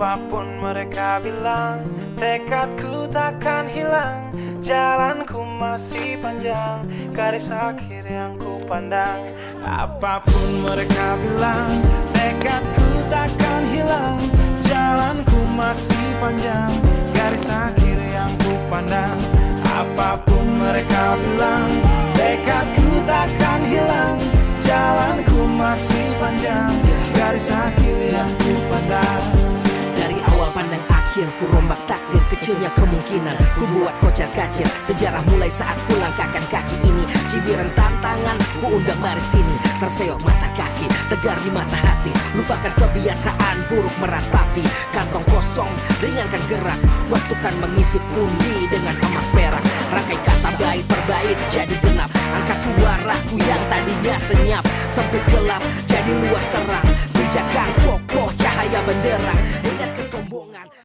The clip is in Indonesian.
Apapun mereka bilang, tekadku takkan hilang. Jalanku masih panjang, garis akhir yang ku pandang. Apapun mereka bilang, tekadku takkan hilang. Jalanku masih panjang, garis akhir yang ku pandang. Apapun mereka bilang, tekadku takkan hilang. Jalanku masih panjang, garis akhir yang ku pandang. Dari awal pandang akhir, ku rombak takdir. Kecilnya kemungkinan, ku buat kocar kacir. Sejarah mulai saat ku langkahkan kaki ini. Cibiran tantangan, ku undang mari sini. Terseok mata kaki, tegar di mata hati. Lupakan kebiasaan buruk meratapi. Kantong kosong, ringankan gerak. Waktu kan mengisi pundi dengan emas perak. Rangkai kata bait per bait jadi genap. Angkat suaraku yang tadinya senyap. Sempit gelap, jadi luas terang. Bijakan kokoh, cahaya benderang. Ingat kesombongan.